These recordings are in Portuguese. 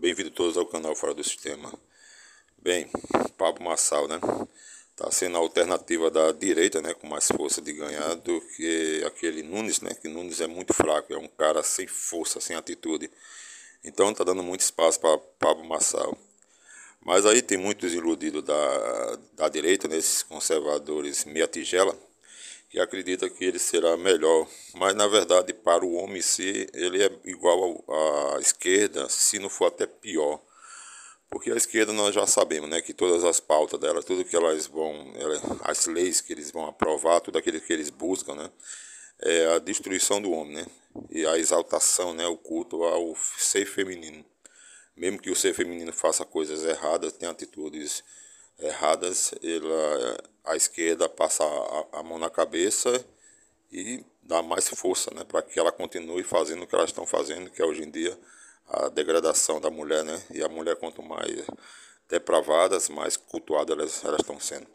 Bem-vindo todos ao canal Fora do Sistema. Bem, Pablo Marçal, né? Tá sendo a alternativa da direita, né? Com mais força de ganhar do que aquele Nunes, né? Que Nunes é muito fraco, é um cara sem força, sem atitude. Então tá dando muito espaço para Pablo Marçal. Mas aí tem muitos iludidos da direita, né? Esses conservadores meia tigela, que acredita que ele será melhor, mas na verdade para o homem em si ele é igual à esquerda, se não for até pior, porque a esquerda nós já sabemos, né, que todas as pautas dela, tudo que elas vão, as leis que eles vão aprovar, tudo aquilo que eles buscam, né, é a destruição do homem, né, e a exaltação, né, o culto ao ser feminino, mesmo que o ser feminino faça coisas erradas, tenha atitudes erradas, a esquerda passa a mão na cabeça e dá mais força, né, para que ela continue fazendo o que elas estão fazendo, que é hoje em dia a degradação da mulher, né, e a mulher quanto mais depravadas, mais cultuadas elas estão sendo.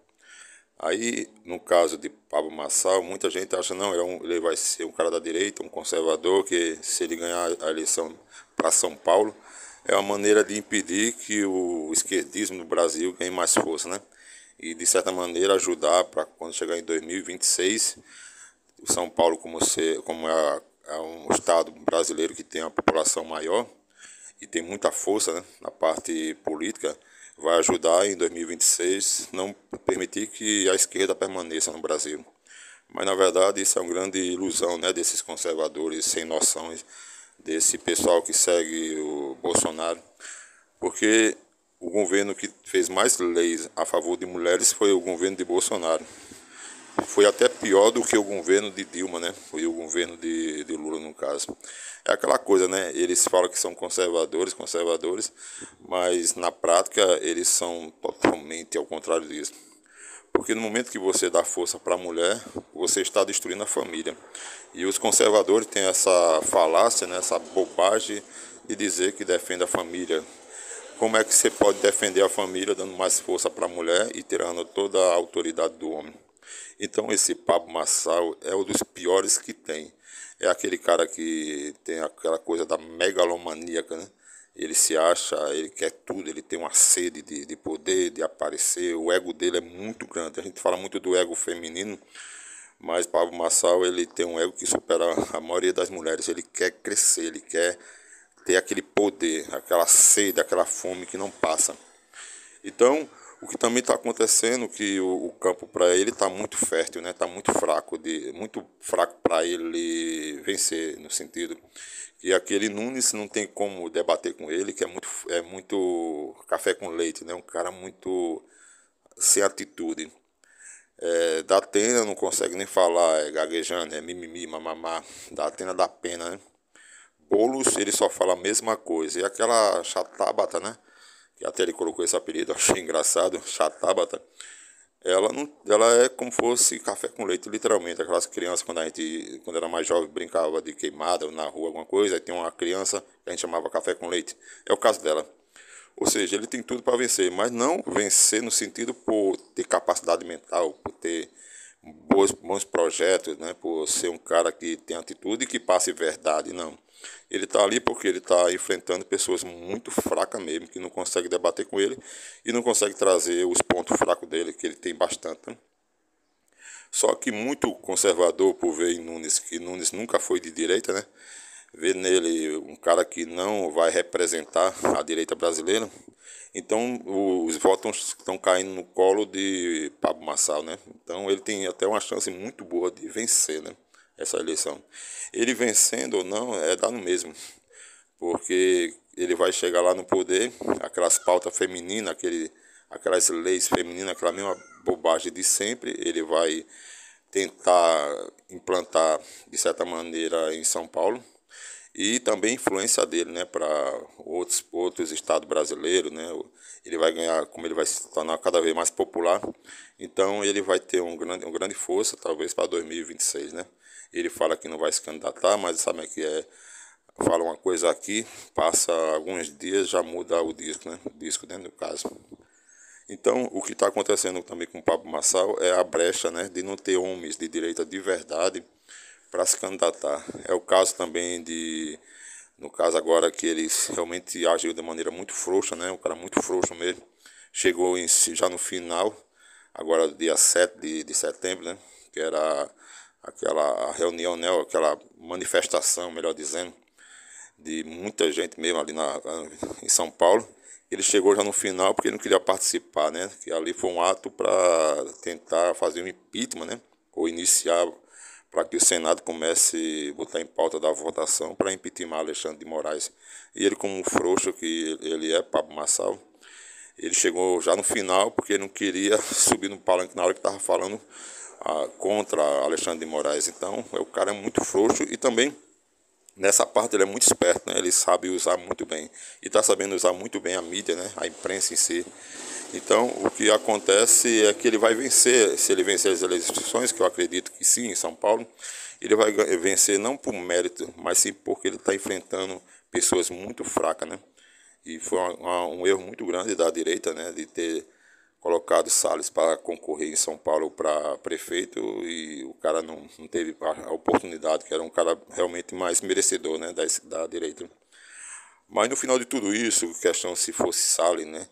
Aí, no caso de Pablo Marçal, muita gente acha, não, ele vai ser um cara da direita, um conservador, que se ele ganhar a eleição para São Paulo, é uma maneira de impedir que o esquerdismo no Brasil ganhe mais força, né? E, de certa maneira, ajudar para quando chegar em 2026, o São Paulo, como é um estado brasileiro que tem uma população maior e tem muita força, né, na parte política, vai ajudar em 2026 não permitir que a esquerda permaneça no Brasil. Mas, na verdade, isso é uma grande ilusão, né, desses conservadores sem noções, desse pessoal que segue o Bolsonaro, porque o governo que fez mais leis a favor de mulheres foi o governo de Bolsonaro. Foi até pior do que o governo de Dilma, né? Foi o governo de Lula, no caso. É aquela coisa, né? Eles falam que são conservadores, mas na prática eles são totalmente ao contrário disso. Porque no momento que você dá força para a mulher, você está destruindo a família. E os conservadores têm essa falácia, né? Essa bobagem de dizer que defende a família. Como é que você pode defender a família dando mais força para a mulher e tirando toda a autoridade do homem? Então esse Pablo Marçal é um dos piores que tem. É aquele cara que tem aquela coisa da megalomaníaca, né? Ele se acha, ele quer tudo, ele tem uma sede de poder, de aparecer, o ego dele é muito grande. A gente fala muito do ego feminino, mas Pablo Marçal ele tem um ego que supera a maioria das mulheres. Ele quer crescer, ele quer ter aquele poder, aquela sede, aquela fome que não passa. Então, o que também está acontecendo é que o campo para ele está muito fértil, né? Está muito fraco para ele vencer, no sentido que aquele Nunes não tem como debater com ele, que é muito café com leite, né? Um cara muito sem atitude. Da Atena não consegue nem falar, é gaguejando, é mimimi, mamamá. Da Atena dá pena, né? Boulos, ele só fala a mesma coisa. E aquela chatabata, né? Que até ele colocou esse apelido, achei engraçado, chatabata. Ela é como fosse café com leite, literalmente. Aquelas crianças, quando era mais jovem, brincava de queimada na rua, alguma coisa, aí tem uma criança que a gente chamava café com leite. É o caso dela. Ou seja, ele tem tudo para vencer, mas não vencer no sentido por ter capacidade mental, por ter bons projetos, né? Por ser um cara que tem atitude e que passe verdade, não. Ele está ali porque ele está enfrentando pessoas muito fracas mesmo, que não conseguem debater com ele e não conseguem trazer os pontos fracos dele, que ele tem bastante, né? Só que muito conservador, por ver em Nunes, que Nunes nunca foi de direita, né? Ver nele um cara que não vai representar a direita brasileira. Então os votos estão caindo no colo de Pablo Marçal, né? Então ele tem até uma chance muito boa de vencer, né, essa eleição. Ele vencendo ou não, dá no mesmo, porque ele vai chegar lá no poder, aquelas pautas femininas, aquelas leis femininas, aquela mesma bobagem de sempre, ele vai tentar implantar de certa maneira em São Paulo e também a influência dele, né, para outros estados brasileiros, né? Ele vai ganhar, como ele vai se tornar cada vez mais popular, então ele vai ter uma grande força, talvez para 2026, né? Ele fala que não vai se candidatar, mas sabe que fala uma coisa aqui, passa alguns dias, já muda o disco, né? O disco, né, no caso. Então, o que está acontecendo também com o Pablo Marçal é a brecha, né, de não ter homens de direita de verdade para se candidatar. É o caso também No caso agora que ele realmente agiu de maneira muito frouxa, né? Um cara muito frouxo mesmo. Chegou já no final, agora dia 7 de setembro, né? Que era aquela reunião, né? Aquela manifestação, melhor dizendo, de muita gente mesmo ali em São Paulo. Ele chegou já no final porque ele não queria participar, né? Que ali foi um ato para tentar fazer um impeachment, né? Ou iniciar para que o Senado comece a botar em pauta da votação para impeachment Alexandre de Moraes. E ele, como um frouxo que ele é, Pablo Marçal, ele chegou já no final porque ele não queria subir no palanque na hora que estava falando contra Alexandre de Moraes. Então, o cara é muito frouxo e também nessa parte ele é muito esperto, né? Ele sabe usar muito bem e está sabendo usar muito bem a mídia, né? A imprensa em si. Então, o que acontece é que ele vai vencer, se ele vencer as eleições, que eu acredito que sim, em São Paulo, ele vai vencer não por mérito, mas sim porque ele está enfrentando pessoas muito fracas, né? E foi um erro muito grande da direita, né? De ter colocado Salles para concorrer em São Paulo para prefeito e o cara não teve a oportunidade, que era um cara realmente mais merecedor, né? Da direita. Mas no final de tudo isso, questão se fosse Salles, né?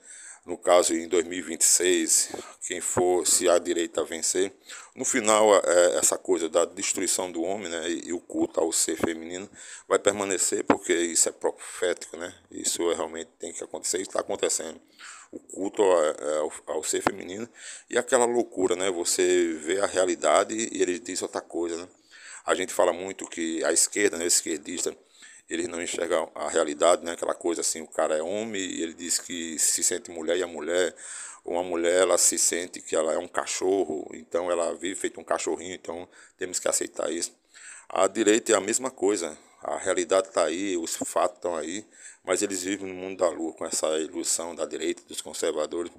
No caso, em 2026, quem for, se a direita vencer, no final, essa coisa da destruição do homem, né, e o culto ao ser feminino vai permanecer, porque isso é profético, né? Isso realmente tem que acontecer e está acontecendo. O culto ao ser feminino e aquela loucura, né? Você vê a realidade e ele diz outra coisa, né? A gente fala muito que a esquerda, né, o esquerdista, eles não enxergam a realidade, né? Aquela coisa assim, o cara é homem e ele diz que se sente mulher e a mulher, ou uma mulher, ela se sente que ela é um cachorro, então ela vive feito um cachorrinho, então temos que aceitar isso. A direita é a mesma coisa, a realidade está aí, os fatos estão aí, mas eles vivem no mundo da lua com essa ilusão da direita, dos conservadores.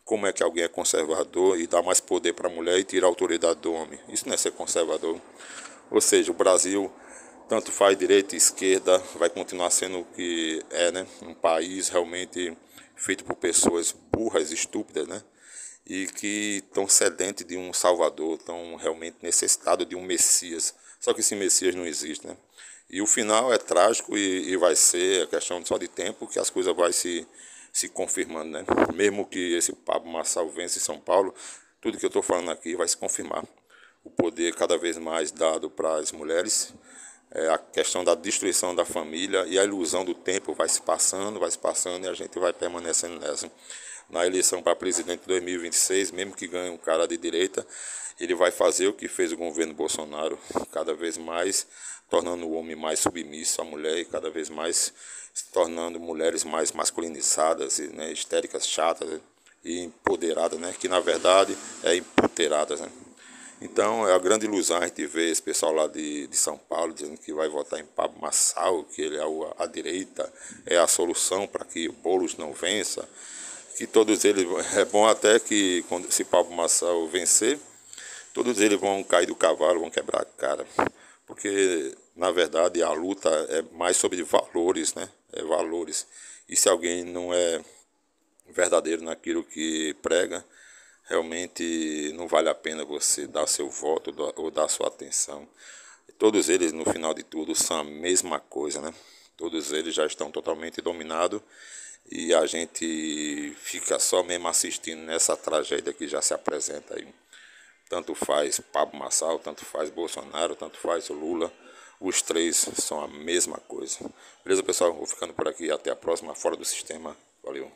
Como é que alguém é conservador e dá mais poder para a mulher e tira a autoridade do homem? Isso não é ser conservador. Ou seja, o Brasil, tanto faz direita e esquerda, vai continuar sendo o que é, né? Um país realmente feito por pessoas burras, estúpidas, né? E que estão sedentos de um salvador, estão realmente necessitados de um Messias. Só que esse Messias não existe, né? E o final é trágico e vai ser a questão só de tempo que as coisas vão se confirmando, né? Mesmo que esse Pablo Marçal vença em São Paulo, tudo que eu estou falando aqui vai se confirmar. O poder cada vez mais dado para as mulheres, a questão da destruição da família e a ilusão do tempo vai se passando e a gente vai permanecendo nessa. Na eleição para presidente de 2026, mesmo que ganhe um cara de direita, ele vai fazer o que fez o governo Bolsonaro, cada vez mais tornando o homem mais submisso à mulher e cada vez mais se tornando mulheres mais masculinizadas, né, histéricas, chatas, né, e empoderadas, né, que na verdade é emputeradas, né. Então é a grande ilusão a gente ver esse pessoal lá de São Paulo dizendo que vai votar em Pablo Marçal, que ele é a direita, é a solução para que o Boulos não vença, que todos eles, é bom até que quando esse Pablo Marçal vencer, todos eles vão cair do cavalo, vão quebrar a cara, porque na verdade a luta é mais sobre valores, né? É valores. E se alguém não é verdadeiro naquilo que prega, realmente não vale a pena você dar seu voto ou dar sua atenção. Todos eles, no final de tudo, são a mesma coisa, né? Todos eles já estão totalmente dominados e a gente fica só mesmo assistindo nessa tragédia que já se apresenta aí. Tanto faz Pablo Marçal, tanto faz Bolsonaro, tanto faz o Lula. Os três são a mesma coisa. Beleza, pessoal? Vou ficando por aqui. Até a próxima. Fora do Sistema. Valeu.